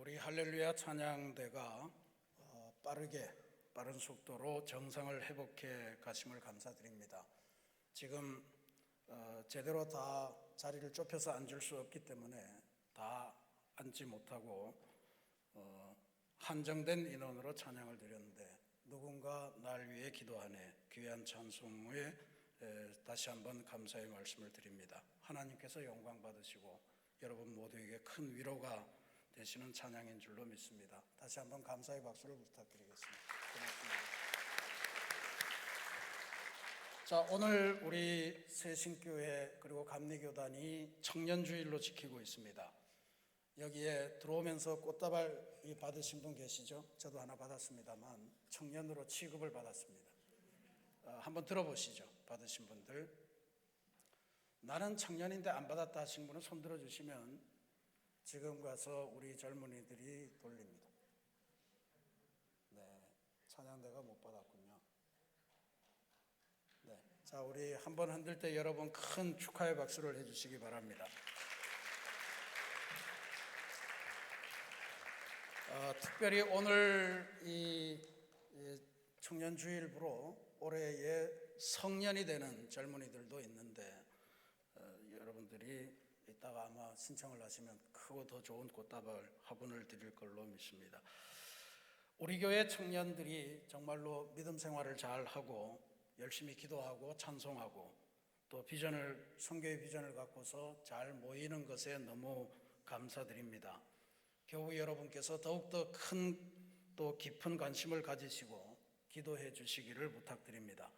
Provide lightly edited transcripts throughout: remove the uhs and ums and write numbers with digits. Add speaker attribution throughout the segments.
Speaker 1: 우리 할렐루야 찬양대가 빠른 속도로 정상을 회복해 가심을 감사드립니다. 지금 제대로 다 자리를 좁혀서 앉을 수 없기 때문에 다 앉지 못하고 한정된 인원으로 찬양을 드렸는데, 누군가 날 위해 기도하네 귀한 찬송에 다시 한번 감사의 말씀을 드립니다. 하나님께서 영광 받으시고 여러분 모두에게 큰 위로가 되시는 찬양인 줄로 믿습니다. 다시 한번 감사의 박수를 부탁드리겠습니다. 고맙습니다. 자, 오늘 우리 새신교회 그리고 감리교단이 청년주일로 지키고 있습니다. 여기에 들어오면서 꽃다발 받으신 분 계시죠? 저도 하나 받았습니다만 청년으로 취급을 받았습니다. 한번 들어보시죠. 받으신 분들. 나는 청년인데 안 받았다 하신 분은 손 들어주시면 지금 가서 우리 젊은이들이 돌립니다. 네, 찬양대가 못 받았군요. 네, 자, 우리 한번 흔들 때 여러분 큰 축하의 박수를 해주시기 바랍니다. 특별히 오늘 이 청년주일부로 올해의 성년이 되는 젊은이들도 있는데, 여러분들이 이따가 아마 신청을 하시면 크고 더 좋은 꽃다발 화분을 드릴 걸로 믿습니다. 우리 교회 청년들이 정말로 믿음 생활을 잘 하고 열심히 기도하고 찬송하고 또 성교의 비전을 갖고서 잘 모이는 것에 너무 감사드립니다. 교우 여러분께서 더욱더 큰 또 깊은 관심을 가지시고 기도해 주시기를 부탁드립니다.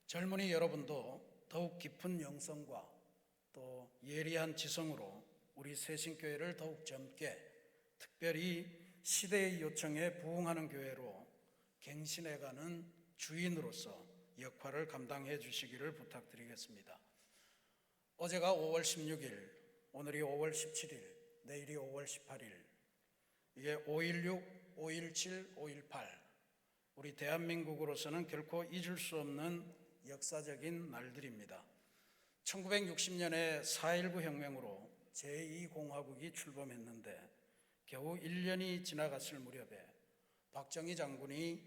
Speaker 1: 젊은이 여러분도 더욱 깊은 영성과 또 예리한 지성으로 우리 새신교회를 더욱 젊게, 특별히 시대의 요청에 부응하는 교회로 갱신해가는 주인으로서 역할을 감당해 주시기를 부탁드리겠습니다. 어제가 5월 16일, 오늘이 5월 17일, 내일이 5월 18일, 이게 5.16, 5.17, 5.18, 우리 대한민국으로서는 결코 잊을 수 없는 역사적인 날들입니다. 1960년에 4.19 19혁명으로 제2공화국이 출범했는데 겨우 1년이 지나갔을 무렵에 박정희 장군이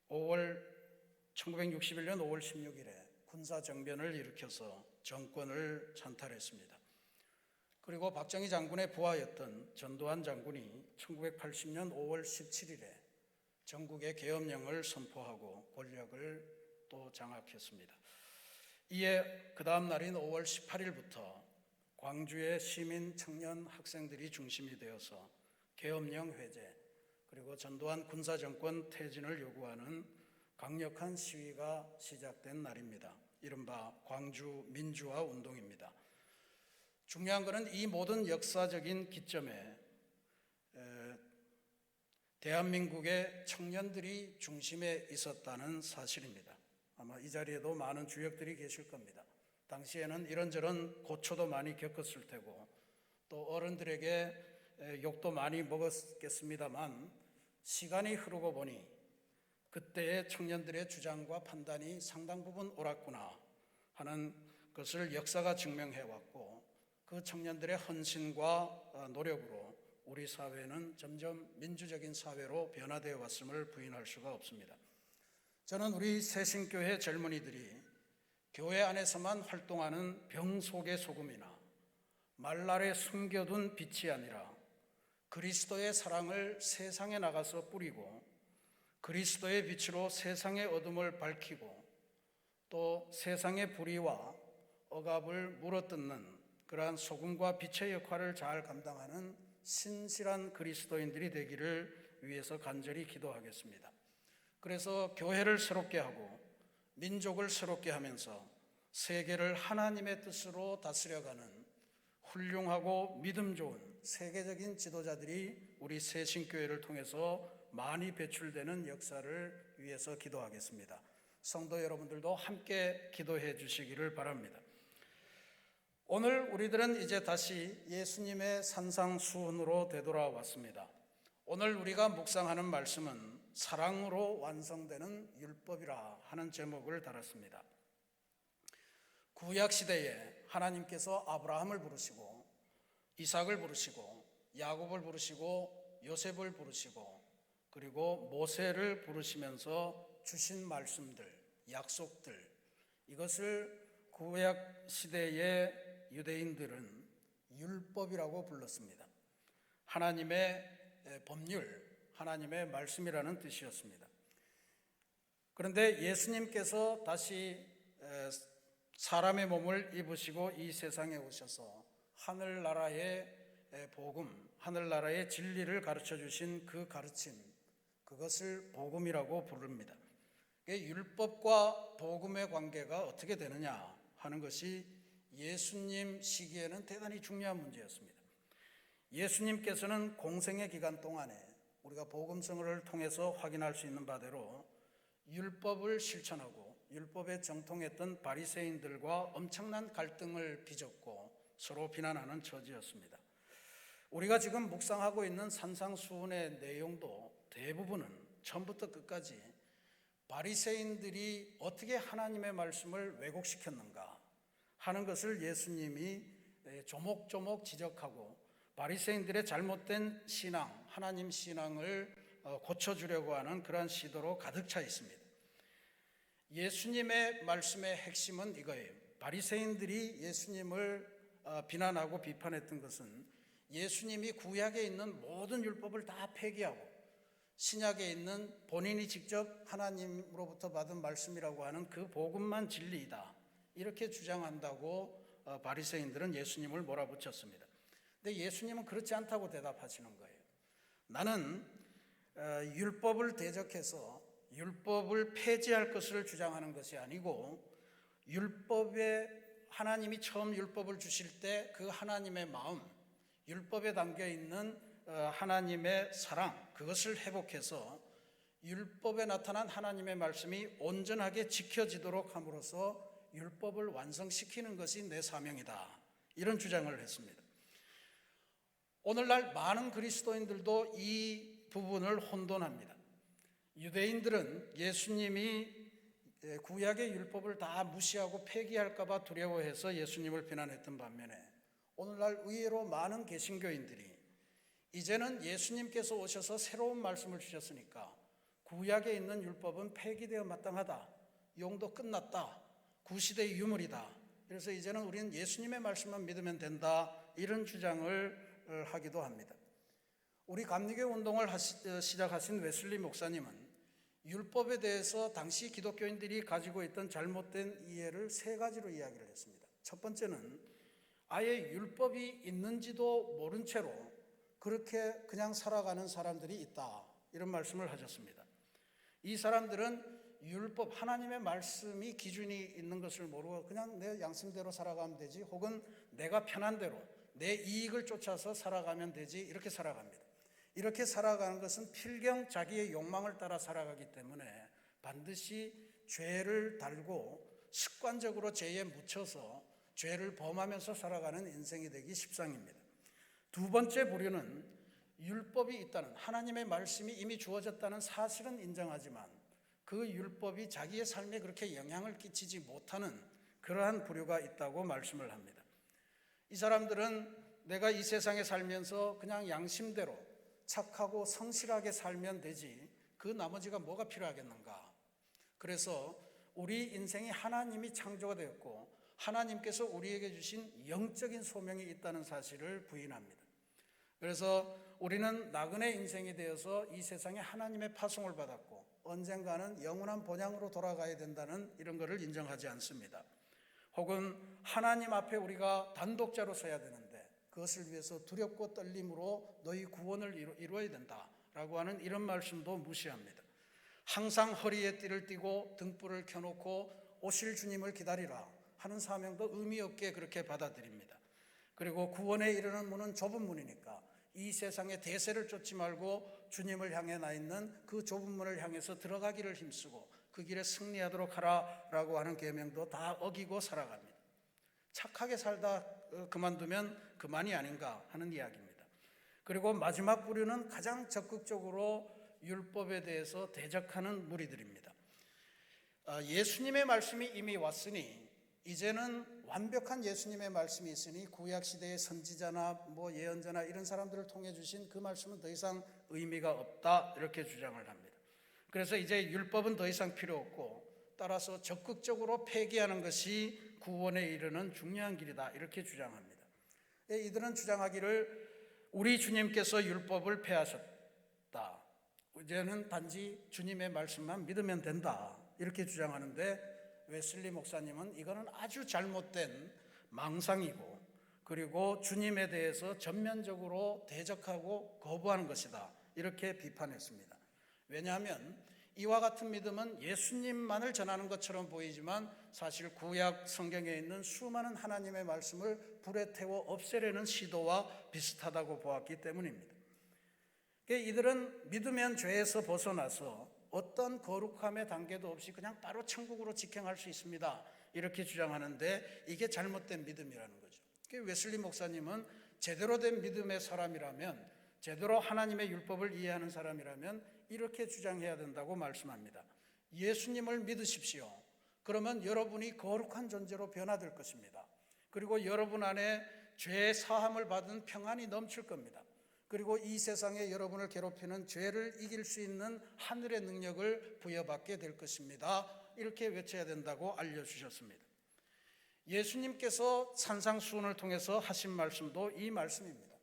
Speaker 1: 1961년 5월 16일에 군사정변을 일으켜서 정권을 찬탈했습니다. 그리고 박정희 장군의 부하였던 전두환 장군이 1980년 5월 17일에 전국의 계엄령을 선포하고 권력을 또 장악했습니다. 이에 그 다음 날인 5월 18일부터 광주의 시민, 청년, 학생들이 중심이 되어서 계엄령 해제 그리고 전두환 군사정권 퇴진을 요구하는 강력한 시위가 시작된 날입니다. 이른바 광주 민주화 운동입니다. 중요한 것은 이 모든 역사적인 기점에 대한민국의 청년들이 중심에 있었다는 사실입니다. 아마 이 자리에도 많은 주역들이 계실 겁니다. 당시에는 이런저런 고초도 많이 겪었을 테고 또 어른들에게 욕도 많이 먹었겠습니다만, 시간이 흐르고 보니 그때의 청년들의 주장과 판단이 상당 부분 옳았구나 하는 것을 역사가 증명해왔고, 그 청년들의 헌신과 노력으로 우리 사회는 점점 민주적인 사회로 변화되어 왔음을 부인할 수가 없습니다. 저는 우리 새신교회 젊은이들이 교회 안에서만 활동하는 병 속의 소금이나 말날에 숨겨둔 빛이 아니라 그리스도의 사랑을 세상에 나가서 뿌리고 그리스도의 빛으로 세상의 어둠을 밝히고 또 세상의 불의와 억압을 물어뜯는 그러한 소금과 빛의 역할을 잘 감당하는 신실한 그리스도인들이 되기를 위해서 간절히 기도하겠습니다. 그래서 교회를 새롭게 하고 민족을 새롭게 하면서 세계를 하나님의 뜻으로 다스려가는 훌륭하고 믿음 좋은 세계적인 지도자들이 우리 새신교회를 통해서 많이 배출되는 역사를 위해서 기도하겠습니다. 성도 여러분들도 함께 기도해 주시기를 바랍니다. 오늘 우리들은 이제 다시 예수님의 산상수훈으로 되돌아왔습니다. 오늘 우리가 묵상하는 말씀은 사랑으로 완성되는 율법이라 하는 제목을 달았습니다. 구약시대에 하나님께서 아브라함을 부르시고 이삭을 부르시고 야곱을 부르시고 요셉을 부르시고 그리고 모세를 부르시면서 주신 말씀들, 약속들, 이것을 구약 시대의 유대인들은 율법이라고 불렀습니다. 하나님의 법률, 하나님의 말씀이라는 뜻이었습니다. 그런데 예수님께서 다시 사람의 몸을 입으시고 이 세상에 오셔서 하늘나라의 복음, 하늘나라의 진리를 가르쳐 주신 그 가르침, 그것을 복음이라고 부릅니다. 율법과 복음의 관계가 어떻게 되느냐 하는 것이 예수님 시기에는 대단히 중요한 문제였습니다. 예수님께서는 공생의 기간 동안에 우리가 복음성을 통해서 확인할 수 있는 바대로 율법을 실천하고 율법에 정통했던 바리새인들과 엄청난 갈등을 빚었고 서로 비난하는 처지였습니다. 우리가 지금 묵상하고 있는 산상수훈의 내용도 대부분은 처음부터 끝까지 바리새인들이 어떻게 하나님의 말씀을 왜곡시켰는가 하는 것을 예수님이 조목조목 지적하고 바리새인들의 잘못된 신앙, 하나님 신앙을 고쳐주려고 하는 그러한 시도로 가득 차 있습니다. 예수님의 말씀의 핵심은 이거예요. 바리새인들이 예수님을 비난하고 비판했던 것은 예수님이 구약에 있는 모든 율법을 다 폐기하고 신약에 있는 본인이 직접 하나님으로부터 받은 말씀이라고 하는 그 복음만 진리이다, 이렇게 주장한다고 바리새인들은 예수님을 몰아붙였습니다. 근데 예수님은 그렇지 않다고 대답하시는 거예요. 나는 율법을 대적해서 율법을 폐지할 것을 주장하는 것이 아니고 율법에 하나님이 처음 율법을 주실 때 그 하나님의 마음, 율법에 담겨 있는 하나님의 사랑, 그것을 회복해서 율법에 나타난 하나님의 말씀이 온전하게 지켜지도록 함으로써 율법을 완성시키는 것이 내 사명이다, 이런 주장을 했습니다. 오늘날 많은 그리스도인들도 이 부분을 혼돈합니다. 유대인들은 예수님이 구약의 율법을 다 무시하고 폐기할까 봐 두려워해서 예수님을 비난했던 반면에 오늘날 의외로 많은 개신교인들이 이제는 예수님께서 오셔서 새로운 말씀을 주셨으니까 구약에 있는 율법은 폐기되어 마땅하다, 용도 끝났다, 구시대의 유물이다, 그래서 이제는 우리는 예수님의 말씀만 믿으면 된다, 이런 주장을 하기도 합니다. 우리 감리교 운동을 시작하신 웨슬리 목사님은 율법에 대해서 당시 기독교인들이 가지고 있던 잘못된 이해를 세 가지로 이야기를 했습니다. 첫 번째는 아예 율법이 있는지도 모른 채로 그렇게 그냥 살아가는 사람들이 있다, 이런 말씀을 하셨습니다. 이 사람들은 율법, 하나님의 말씀이 기준이 있는 것을 모르고 그냥 내 양심대로 살아가면 되지, 혹은 내가 편한 대로 내 이익을 쫓아서 살아가면 되지, 이렇게 살아갑니다. 이렇게 살아가는 것은 필경 자기의 욕망을 따라 살아가기 때문에 반드시 죄를 달고 습관적으로 죄에 묻혀서 죄를 범하면서 살아가는 인생이 되기 십상입니다. 두 번째 부류는 율법이 있다는, 하나님의 말씀이 이미 주어졌다는 사실은 인정하지만 그 율법이 자기의 삶에 그렇게 영향을 끼치지 못하는 그러한 부류가 있다고 말씀을 합니다. 이 사람들은 내가 이 세상에 살면서 그냥 양심대로 착하고 성실하게 살면 되지 그 나머지가 뭐가 필요하겠는가. 그래서 우리 인생이 하나님이 창조가 되었고 하나님께서 우리에게 주신 영적인 소명이 있다는 사실을 부인합니다. 그래서 우리는 나그네 인생이 되어서 이 세상에 하나님의 파송을 받았고 언젠가는 영원한 본향으로 돌아가야 된다는 이런 것을 인정하지 않습니다. 혹은 하나님 앞에 우리가 단독자로 서야 되는데 그것을 위해서 두렵고 떨림으로 너희 구원을 이루어야 된다라고 하는 이런 말씀도 무시합니다. 항상 허리에 띠를 띠고 등불을 켜놓고 오실 주님을 기다리라 하는 사명도 의미 없게 그렇게 받아들입니다. 그리고 구원에 이르는 문은 좁은 문이니까 이 세상의 대세를 쫓지 말고 주님을 향해 나 있는 그 좁은 문을 향해서 들어가기를 힘쓰고 그 길에 승리하도록 하라라고 하는 계명도 다 어기고 살아갑니다. 착하게 살다 그만두면 그만이 아닌가 하는 이야기입니다. 그리고 마지막 부류는 가장 적극적으로 율법에 대해서 대적하는 무리들입니다. 예수님의 말씀이 이미 왔으니 이제는 완벽한 예수님의 말씀이 있으니 구약 시대의 선지자나 예언자나 이런 사람들을 통해 주신 그 말씀은 더 이상 의미가 없다, 이렇게 주장을 합니다. 그래서 이제 율법은 더 이상 필요 없고 따라서 적극적으로 폐기하는 것이 구원에 이르는 중요한 길이다, 이렇게 주장합니다. 이들은 주장하기를 우리 주님께서 율법을 폐하셨다, 이제는 단지 주님의 말씀만 믿으면 된다, 이렇게 주장하는데 웨슬리 목사님은 이거는 아주 잘못된 망상이고, 그리고 주님에 대해서 전면적으로 대적하고 거부하는 것이다, 이렇게 비판했습니다. 왜냐하면 이와 같은 믿음은 예수님만을 전하는 것처럼 보이지만 사실 구약 성경에 있는 수많은 하나님의 말씀을 불에 태워 없애려는 시도와 비슷하다고 보았기 때문입니다. 이들은 믿으면 죄에서 벗어나서 어떤 거룩함의 단계도 없이 그냥 바로 천국으로 직행할 수 있습니다, 이렇게 주장하는데 이게 잘못된 믿음이라는 거죠. 웨슬리 목사님은 제대로 된 믿음의 사람이라면, 제대로 하나님의 율법을 이해하는 사람이라면 이렇게 주장해야 된다고 말씀합니다. 예수님을 믿으십시오. 그러면 여러분이 거룩한 존재로 변화될 것입니다. 그리고 여러분 안에 죄 사함을 받은 평안이 넘칠 겁니다. 그리고 이 세상에 여러분을 괴롭히는 죄를 이길 수 있는 하늘의 능력을 부여받게 될 것입니다, 이렇게 외쳐야 된다고 알려주셨습니다. 예수님께서 산상수훈을 통해서 하신 말씀도 이 말씀입니다.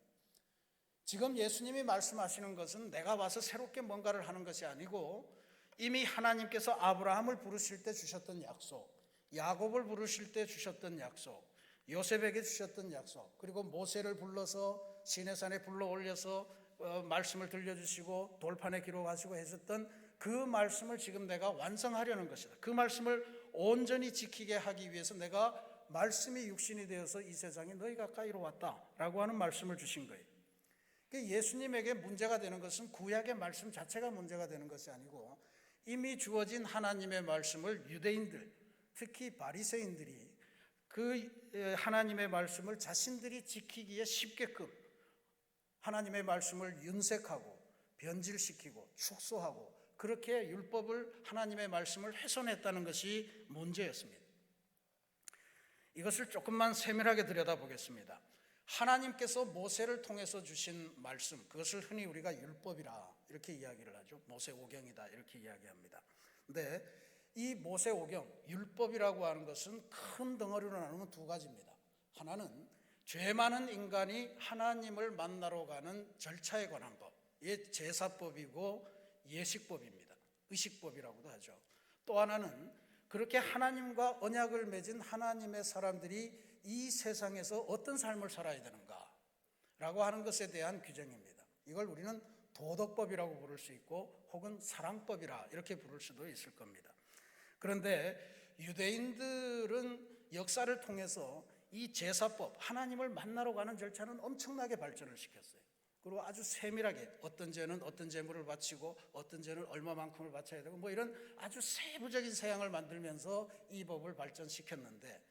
Speaker 1: 지금 예수님이 말씀하시는 것은 내가 와서 새롭게 뭔가를 하는 것이 아니고 이미 하나님께서 아브라함을 부르실 때 주셨던 약속, 야곱을 부르실 때 주셨던 약속, 요셉에게 주셨던 약속, 그리고 모세를 불러서 시내산에 불러 올려서 말씀을 들려주시고 돌판에 기록하시고 하셨던 그 말씀을 지금 내가 완성하려는 것이다. 그 말씀을 온전히 지키게 하기 위해서 내가 말씀이 육신이 되어서 이 세상에 너희 가까이로 왔다라고 하는 말씀을 주신 거예요. 예수님에게 문제가 되는 것은 구약의 말씀 자체가 문제가 되는 것이 아니고 이미 주어진 하나님의 말씀을 유대인들, 특히 바리새인들이 그 하나님의 말씀을 자신들이 지키기에 쉽게끔 하나님의 말씀을 윤색하고 변질시키고 축소하고 그렇게 율법을, 하나님의 말씀을 훼손했다는 것이 문제였습니다. 이것을 조금만 세밀하게 들여다보겠습니다. 하나님께서 모세를 통해서 주신 말씀, 그것을 흔히 우리가 율법이라 이렇게 이야기를 하죠. 모세오경이다 이렇게 이야기합니다. 근데 이 모세오경, 율법이라고 하는 것은 큰 덩어리로 나누면 두 가지입니다. 하나는 죄 많은 인간이 하나님을 만나러 가는 절차에 관한 법, 이게 제사법이고 예식법입니다. 의식법이라고도 하죠. 또 하나는 그렇게 하나님과 언약을 맺은 하나님의 사람들이 이 세상에서 어떤 삶을 살아야 되는가 라고 하는 것에 대한 규정입니다. 이걸 우리는 도덕법이라고 부를 수 있고 혹은 사랑법이라 이렇게 부를 수도 있을 겁니다. 그런데 유대인들은 역사를 통해서 이 제사법, 하나님을 만나러 가는 절차는 엄청나게 발전을 시켰어요. 그리고 아주 세밀하게 어떤 죄는 어떤 제물을 바치고 어떤 죄는 얼마만큼을 바쳐야 되고 이런 아주 세부적인 사양을 만들면서 이 법을 발전시켰는데,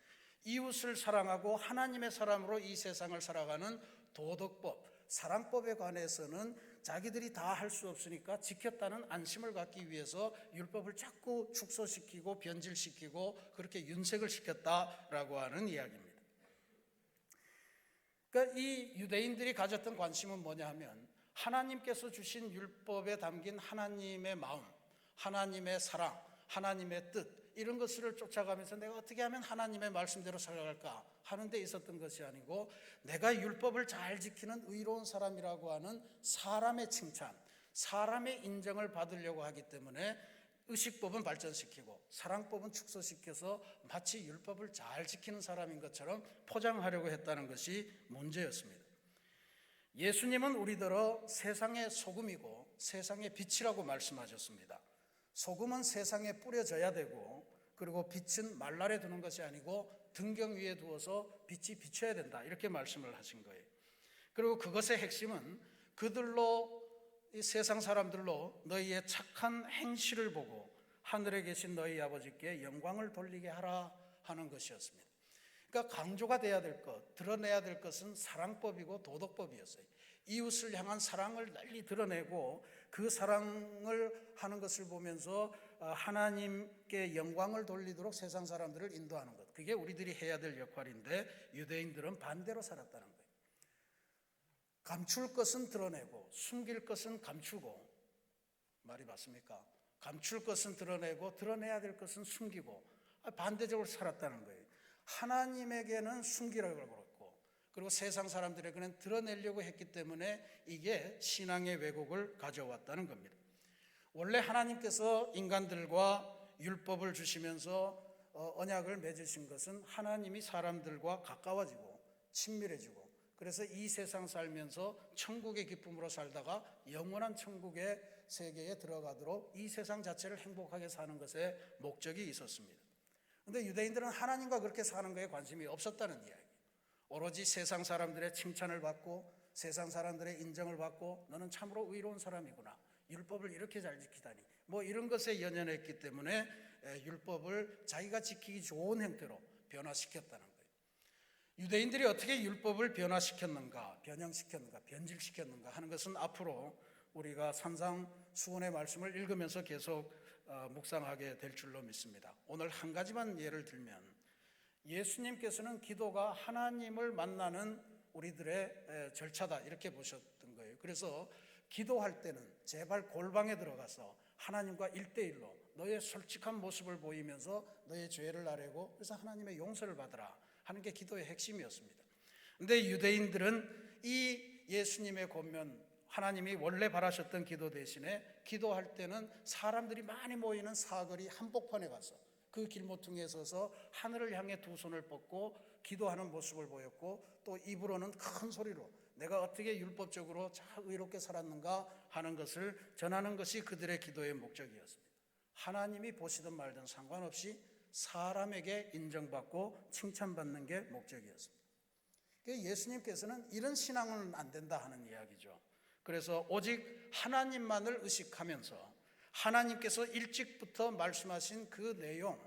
Speaker 1: 이웃을 사랑하고 하나님의 사람으로 이 세상을 살아가는 도덕법, 사랑법에 관해서는 자기들이 다 할 수 없으니까 지켰다는 안심을 갖기 위해서 율법을 자꾸 축소시키고 변질시키고 그렇게 윤색을 시켰다라고 하는 이야기입니다. 그러니까 이 유대인들이 가졌던 관심은 뭐냐 하면 하나님께서 주신 율법에 담긴 하나님의 마음, 하나님의 사랑, 하나님의 뜻, 이런 것을 쫓아가면서 내가 어떻게 하면 하나님의 말씀대로 살아갈까 하는 데 있었던 것이 아니고 내가 율법을 잘 지키는 의로운 사람이라고 하는 사람의 칭찬, 사람의 인정을 받으려고 하기 때문에 의식법은 발전시키고 사랑법은 축소시켜서 마치 율법을 잘 지키는 사람인 것처럼 포장하려고 했다는 것이 문제였습니다. 예수님은 우리더러 세상의 소금이고 세상의 빛이라고 말씀하셨습니다. 소금은 세상에 뿌려져야 되고 그리고 빛은 말날에 두는 것이 아니고 등경 위에 두어서 빛이 비춰야 된다 이렇게 말씀을 하신 거예요. 그리고 그것의 핵심은 그들로 이 세상 사람들로 너희의 착한 행실을 보고 하늘에 계신 너희 아버지께 영광을 돌리게 하라 하는 것이었습니다. 그러니까 강조가 돼야 될 것, 드러내야 될 것은 사랑법이고 도덕법이었어요. 이웃을 향한 사랑을 널리 드러내고 그 사랑을 하는 것을 보면서 하나님께 영광을 돌리도록 세상 사람들을 인도하는 것, 그게 우리들이 해야 될 역할인데 유대인들은 반대로 살았다는 거예요. 감출 것은 드러내고 숨길 것은 감추고, 말이 맞습니까? 감출 것은 드러내고 드러내야 될 것은 숨기고 반대적으로 살았다는 거예요. 하나님에게는 숨기라고 그랬고, 그리고 세상 사람들에게는 드러내려고 했기 때문에 이게 신앙의 왜곡을 가져왔다는 겁니다. 원래 하나님께서 인간들과 율법을 주시면서 언약을 맺으신 것은 하나님이 사람들과 가까워지고 친밀해지고, 그래서 이 세상 살면서 천국의 기쁨으로 살다가 영원한 천국의 세계에 들어가도록 이 세상 자체를 행복하게 사는 것에 목적이 있었습니다. 그런데 유대인들은 하나님과 그렇게 사는 것에 관심이 없었다는 이야기. 오로지 세상 사람들의 칭찬을 받고 세상 사람들의 인정을 받고 너는 참으로 의로운 사람이구나, 율법을 이렇게 잘 지키다니, 뭐 이런 것에 연연했기 때문에 율법을 자기가 지키기 좋은 형태로 변화시켰다는 거예요. 유대인들이 어떻게 율법을 변화시켰는가, 변형시켰는가, 변질시켰는가 하는 것은 앞으로 우리가 산상수훈의 말씀을 읽으면서 계속 묵상하게 될 줄로 믿습니다. 오늘 한 가지만 예를 들면, 예수님께서는 기도가 하나님을 만나는 우리들의 절차다 이렇게 보셨던 거예요. 그래서 기도할 때는 제발 골방에 들어가서 하나님과 1대1로 너의 솔직한 모습을 보이면서 너의 죄를 아뢰고, 그래서 하나님의 용서를 받으라 하는 게 기도의 핵심이었습니다. 그런데 유대인들은 이 예수님의 권면, 하나님이 원래 바라셨던 기도 대신에 기도할 때는 사람들이 많이 모이는 사거리 한복판에 가서 그 길모퉁이에 서서 하늘을 향해 두 손을 뻗고 기도하는 모습을 보였고, 또 입으로는 큰 소리로 내가 어떻게 율법적으로 잘 의롭게 살았는가 하는 것을 전하는 것이 그들의 기도의 목적이었습니다. 하나님이 보시든 말든 상관없이 사람에게 인정받고 칭찬받는 게 목적이었습니다. 예수님께서는 이런 신앙은 안 된다 하는 이야기죠. 그래서 오직 하나님만을 의식하면서 하나님께서 일찍부터 말씀하신 그 내용,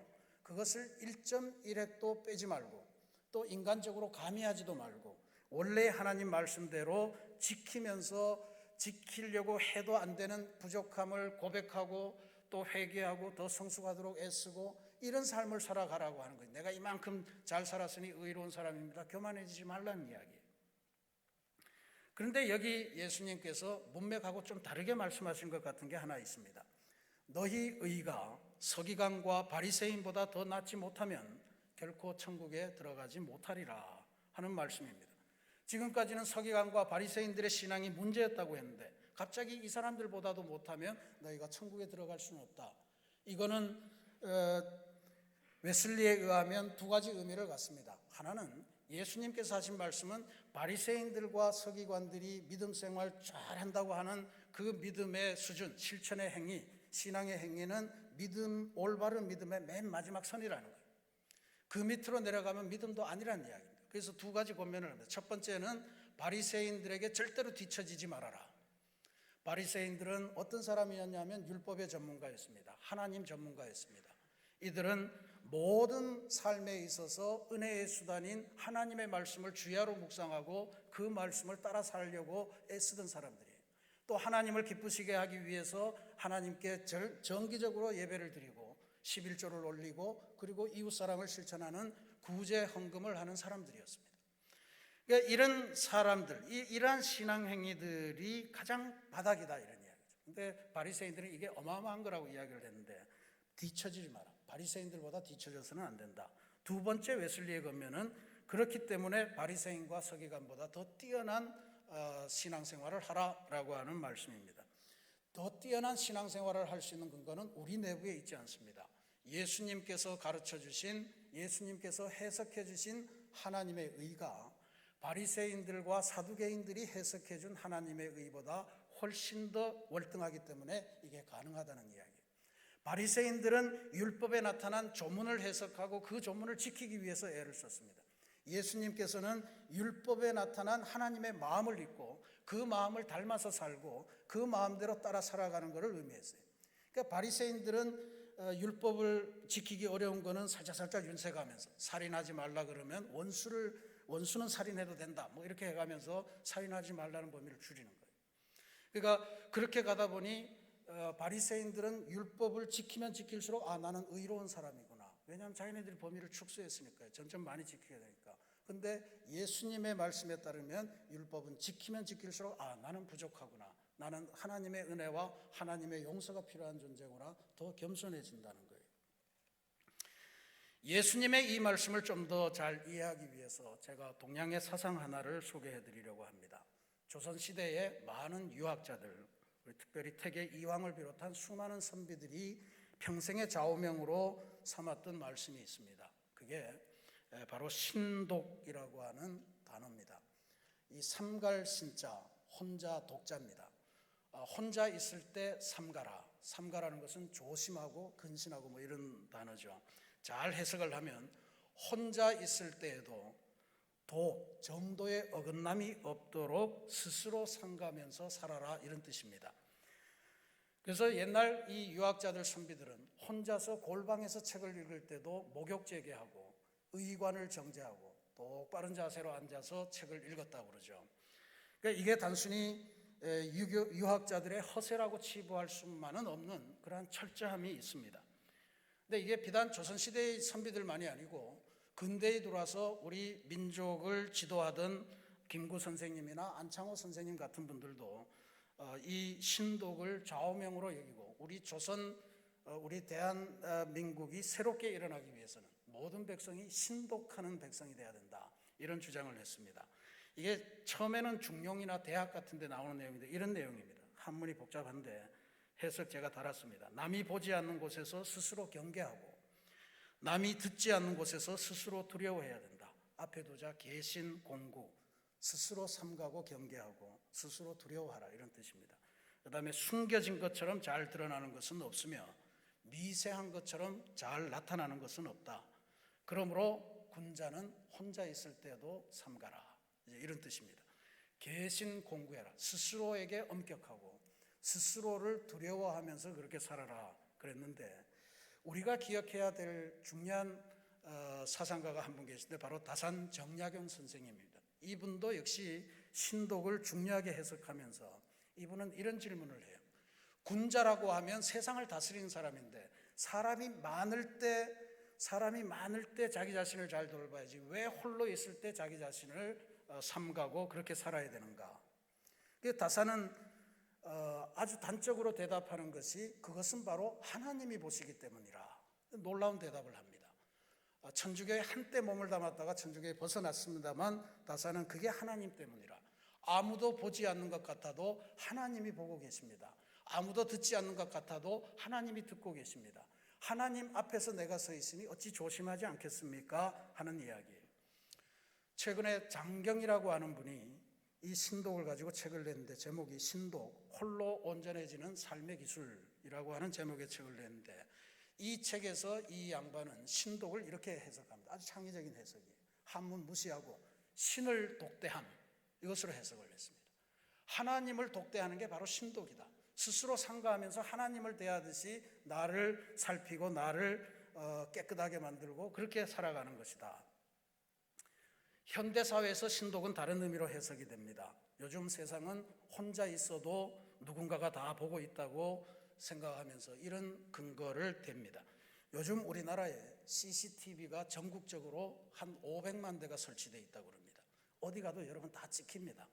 Speaker 1: 그것을 1.1획도 빼지 말고 또 인간적으로 가미하지도 말고 원래 하나님 말씀대로 지키면서 지키려고 해도 안 되는 부족함을 고백하고 또 회개하고 더 성숙하도록 애쓰고 이런 삶을 살아가라고 하는 거예요. 내가 이만큼 잘 살았으니 의로운 사람입니다, 교만해지지 말라는 이야기예요. 그런데 여기 예수님께서 문맥하고 좀 다르게 말씀하신 것 같은 게 하나 있습니다. 너희 의가 서기관과 바리새인보다 더 낫지 못하면 결코 천국에 들어가지 못하리라 하는 말씀입니다. 지금까지는 서기관과 바리새인들의 신앙이 문제였다고 했는데 갑자기 이 사람들보다도 못하면 너희가 천국에 들어갈 수는 없다. 이거는 웨슬리에 의하면 두 가지 의미를 갖습니다. 하나는 예수님께서 하신 말씀은 바리새인들과 서기관들이 믿음 생활 잘 한다고 하는 그 믿음의 수준, 실천의 행위, 신앙의 행위는 믿음, 올바른 믿음의 맨 마지막 선이라는 거예요. 그 밑으로 내려가면 믿음도 아니라는 이야기입니다. 그래서 두 가지 권면을 합니다. 첫 번째는 바리새인들에게 절대로 뒤처지지 말아라. 바리새인들은 어떤 사람이었냐면 율법의 전문가였습니다. 하나님 전문가였습니다. 이들은 모든 삶에 있어서 은혜의 수단인 하나님의 말씀을 주야로 묵상하고 그 말씀을 따라 살려고 애쓰던 사람들이에요. 또 하나님을 기쁘시게 하기 위해서 하나님께 정기적으로 예배를 드리고 11조를 올리고 그리고 이웃사랑을 실천하는 구제 헌금을 하는 사람들이었습니다. 그러니까 이런 사람들, 이러한 신앙 행위들이 가장 바닥이다 이런 이야기죠. 근데 바리새인들은 이게 어마어마한 거라고 이야기를 했는데 뒤처지지 마라. 바리새인들보다 뒤처져서는 안 된다. 두 번째 웨슬리의 권면은 그렇기 때문에 바리새인과 서기관보다 더 뛰어난 신앙생활을 하라라고 하는 말씀입니다. 더 뛰어난 신앙생활을 할 수 있는 근거는 우리 내부에 있지 않습니다. 예수님께서 가르쳐 주신, 예수님께서 해석해 주신 하나님의 의가 바리새인들과 사두개인들이 해석해 준 하나님의 의보다 훨씬 더 월등하기 때문에 이게 가능하다는 이야기예요. 바리새인들은 율법에 나타난 조문을 해석하고 그 조문을 지키기 위해서 애를 썼습니다. 예수님께서는 율법에 나타난 하나님의 마음을 읽고 그 마음을 닮아서 살고 그 마음대로 따라 살아가는 것을 의미했어요. 그러니까 바리새인들은 율법을 지키기 어려운 거는 살짝살짝 윤색하면서 살인하지 말라 그러면 원수는 살인해도 된다 뭐 이렇게 해가면서 살인하지 말라는 범위를 줄이는 거예요. 그러니까 그렇게 가다 보니 바리새인들은 율법을 지키면 지킬수록 나는 의로운 사람이구나, 왜냐하면 자기네들이 범위를 축소했으니까요. 점점 많이 지키게 되니까. 근데 예수님의 말씀에 따르면 율법은 지키면 지킬수록 나는 부족하구나. 나는 하나님의 은혜와 하나님의 용서가 필요한 존재구나. 더 겸손해진다는 거예요. 예수님의 이 말씀을 좀 더 잘 이해하기 위해서 제가 동양의 사상 하나를 소개해 드리려고 합니다. 조선시대에 많은 유학자들, 특별히 태계 이황을 비롯한 수많은 선비들이 평생의 좌우명으로 삼았던 말씀이 있습니다. 그게 바로 신독이라고 하는 단어입니다. 이 삼갈 신자, 혼자 독자입니다. 혼자 있을 때 삼가라. 삼가라는 것은 조심하고 근신하고 뭐 이런 단어죠. 잘 해석을 하면 혼자 있을 때에도 정도의 어긋남이 없도록 스스로 삼가면서 살아라, 이런 뜻입니다. 그래서 옛날 이 유학자들 선비들은 혼자서 골방에서 책을 읽을 때도 목욕제계하고 의관을 정제하고 똑바른 자세로 앉아서 책을 읽었다고 그러죠. 그러니까 이게 단순히 유학자들의 허세라고 치부할 수만은 없는 그러한 철저함이 있습니다. 근데 이게 비단 조선시대의 선비들만이 아니고 근대에 들어와서 우리 민족을 지도하던 김구 선생님이나 안창호 선생님 같은 분들도 이 신독을 좌우명으로 여기고 우리 대한민국이 새롭게 일어나기 위해서는 모든 백성이 신독하는 백성이 돼야 된다, 이런 주장을 했습니다. 이게 처음에는 중용이나 대학 같은 데 나오는 내용인데 이런 내용입니다. 한문이 복잡한데 해석 제가 달았습니다. 남이 보지 않는 곳에서 스스로 경계하고 남이 듣지 않는 곳에서 스스로 두려워해야 된다. 앞에 두자 계신 공구, 스스로 삼가고 경계하고 스스로 두려워하라, 이런 뜻입니다. 그 다음에 숨겨진 것처럼 잘 드러나는 것은 없으며 미세한 것처럼 잘 나타나는 것은 없다. 그러므로 군자는 혼자 있을 때도 삼가라, 이런 뜻입니다. 계신 공구해라. 스스로에게 엄격하고 스스로를 두려워하면서 그렇게 살아라 그랬는데, 우리가 기억해야 될 중요한 사상가가 한 분 계신데 바로 다산 정약용 선생님입니다. 이분도 역시 신독을 중요하게 해석하면서 이분은 이런 질문을 해요. 군자라고 하면 세상을 다스리는 사람인데 사람이 많을 때 자기 자신을 잘 돌봐야지 왜 홀로 있을 때 자기 자신을 삼가고 그렇게 살아야 되는가? 다산은 아주 단적으로 대답하는 것이 그것은 바로 하나님이 보시기 때문이라, 놀라운 대답을 합니다. 천주교에 한때 몸을 담았다가 천주교에 벗어났습니다만 다산은 그게 하나님 때문이라. 아무도 보지 않는 것 같아도 하나님이 보고 계십니다. 아무도 듣지 않는 것 같아도 하나님이 듣고 계십니다. 하나님 앞에서 내가 서 있으니 어찌 조심하지 않겠습니까? 하는 이야기예요. 최근에 장경이라고 하는 분이 이 신독을 가지고 책을 냈는데 제목이 신독, 홀로 온전해지는 삶의 기술이라고 하는 제목의 책을 냈는데 이 책에서 이 양반은 신독을 이렇게 해석합니다. 아주 창의적인 해석이에요. 한문 무시하고 신을 독대함, 이것으로 해석을 했습니다. 하나님을 독대하는 게 바로 신독이다. 스스로 상가하면서 하나님을 대하듯이 나를 살피고 나를 깨끗하게 만들고 그렇게 살아가는 것이다. 현대사회에서 신독은 다른 의미로 해석이 됩니다. 요즘 세상은 혼자 있어도 누군가가 다 보고 있다고 생각하면서 이런 근거를 댑니다. 요즘 우리나라에 CCTV가 전국적으로 한 500만 대가 설치되어 있다고 합니다. 어디 가도 여러분 다 찍힙니다.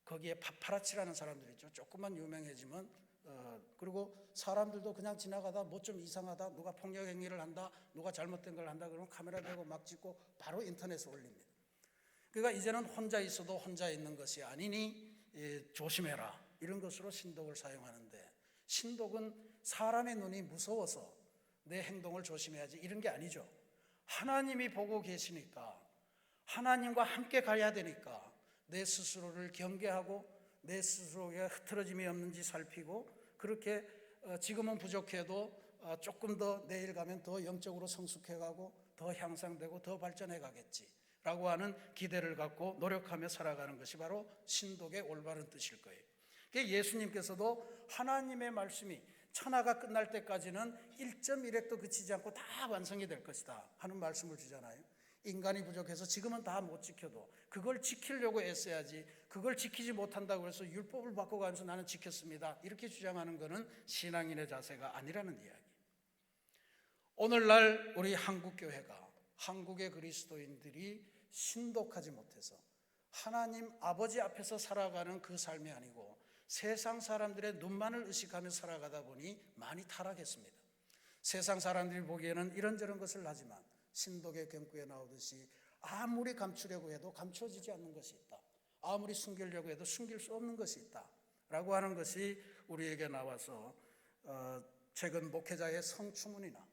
Speaker 1: 거기에 파파라치라는 사람들이 있죠. 조금만 유명해지면 그리고 사람들도 그냥 지나가다 뭐 좀 이상하다, 누가 폭력 행위를 한다, 누가 잘못된 걸 한다 그러면 카메라 대고 막 찍고 바로 인터넷에 올립니다. 그러니까 이제는 혼자 있어도 혼자 있는 것이 아니니 조심해라, 이런 것으로 신독을 사용하는데, 신독은 사람의 눈이 무서워서 내 행동을 조심해야지 이런 게 아니죠. 하나님이 보고 계시니까, 하나님과 함께 가야 되니까 내 스스로를 경계하고 내 스스로에 흐트러짐이 없는지 살피고, 그렇게 지금은 부족해도 조금 더 내일 가면 더 영적으로 성숙해가고 더 향상되고 더 발전해 가겠지 라고 하는 기대를 갖고 노력하며 살아가는 것이 바로 신독의 올바른 뜻일 거예요. 예수님께서도 하나님의 말씀이 천하가 끝날 때까지는 1.1획도 그치지 않고 다 완성이 될 것이다 하는 말씀을 주잖아요. 인간이 부족해서 지금은 다 못 지켜도 그걸 지키려고 애써야지, 그걸 지키지 못한다고 해서 율법을 바꿔가면서 나는 지켰습니다 이렇게 주장하는 것은 신앙인의 자세가 아니라는 이야기. 오늘날 우리 한국교회가, 한국의 그리스도인들이 신독하지 못해서 하나님 아버지 앞에서 살아가는 그 삶이 아니고 세상 사람들의 눈만을 의식하며 살아가다 보니 많이 타락했습니다. 세상 사람들이 보기에는 이런저런 것을 하지만 신독의 경구에 나오듯이 아무리 감추려고 해도 감춰지지 않는 것이 있다. 아무리 숨기려고 해도 숨길 수 없는 것이 있다 라고 하는 것이 우리에게 나와서 최근 목회자의 성추문이나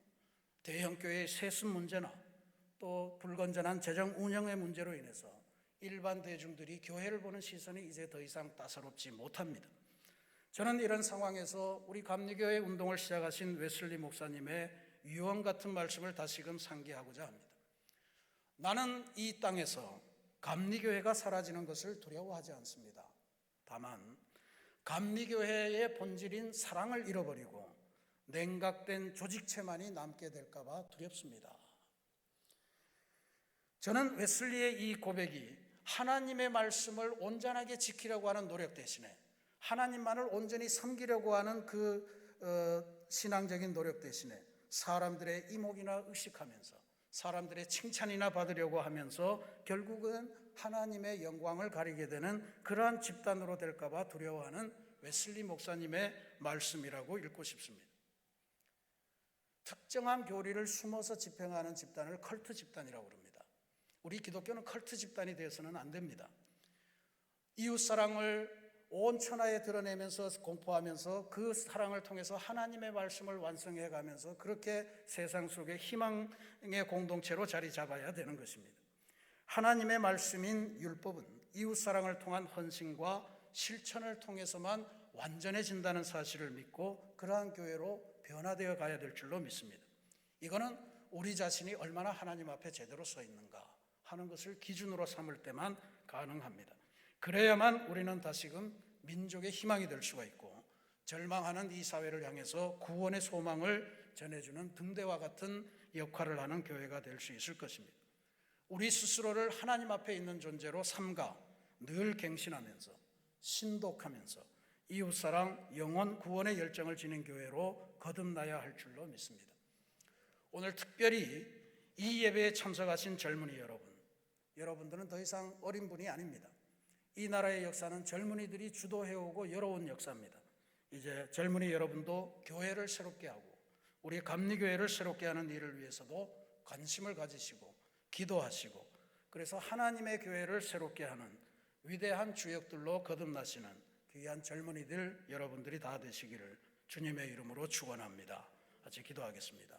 Speaker 1: 대형교회의 세습 문제나 또 불건전한 재정 운영의 문제로 인해서 일반 대중들이 교회를 보는 시선이 이제 더 이상 따사롭지 못합니다. 저는 이런 상황에서 우리 감리교회 운동을 시작하신 웨슬리 목사님의 유언 같은 말씀을 다시금 상기하고자 합니다. 나는 이 땅에서 감리교회가 사라지는 것을 두려워하지 않습니다. 다만 감리교회의 본질인 사랑을 잃어버리고 냉각된 조직체만이 남게 될까 봐 두렵습니다. 저는 웨슬리의 이 고백이 하나님의 말씀을 온전하게 지키려고 하는 노력 대신에 하나님만을 온전히 섬기려고 하는 그 신앙적인 노력 대신에 사람들의 이목이나 의식하면서 사람들의 칭찬이나 받으려고 하면서 결국은 하나님의 영광을 가리게 되는 그러한 집단으로 될까 봐 두려워하는 웨슬리 목사님의 말씀이라고 읽고 싶습니다. 특정한 교리를 숨어서 집행하는 집단을 컬트 집단이라고 합니다. 우리 기독교는 컬트 집단이 되어서는 안 됩니다. 이웃사랑을 온 천하에 드러내면서 공포하면서 그 사랑을 통해서 하나님의 말씀을 완성해 가면서 그렇게 세상 속에 희망의 공동체로 자리 잡아야 되는 것입니다. 하나님의 말씀인 율법은 이웃사랑을 통한 헌신과 실천을 통해서만 완전해진다는 사실을 믿고 그러한 교회로 변화되어 가야 될 줄로 믿습니다. 이거는 우리 자신이 얼마나 하나님 앞에 제대로 서 있는가 하는 것을 기준으로 삼을 때만 가능합니다. 그래야만 우리는 다시금 민족의 희망이 될 수가 있고 절망하는 이 사회를 향해서 구원의 소망을 전해주는 등대와 같은 역할을 하는 교회가 될 수 있을 것입니다. 우리 스스로를 하나님 앞에 있는 존재로 삼가 늘 갱신하면서 신독하면서 이웃사랑, 영혼 구원의 열정을 지닌 교회로 거듭나야 할 줄로 믿습니다. 오늘 특별히 이 예배에 참석하신 젊은이 여러분들은 더 이상 어린 분이 아닙니다. 이 나라의 역사는 젊은이들이 주도해오고 열어온 역사입니다. 이제 젊은이 여러분도 교회를 새롭게 하고 우리 감리교회를 새롭게 하는 일을 위해서도 관심을 가지시고 기도하시고 그래서 하나님의 교회를 새롭게 하는 위대한 주역들로 거듭나시는 귀한 젊은이들 여러분들이 다 되시기를 주님의 이름으로 축원합니다. 같이 기도하겠습니다.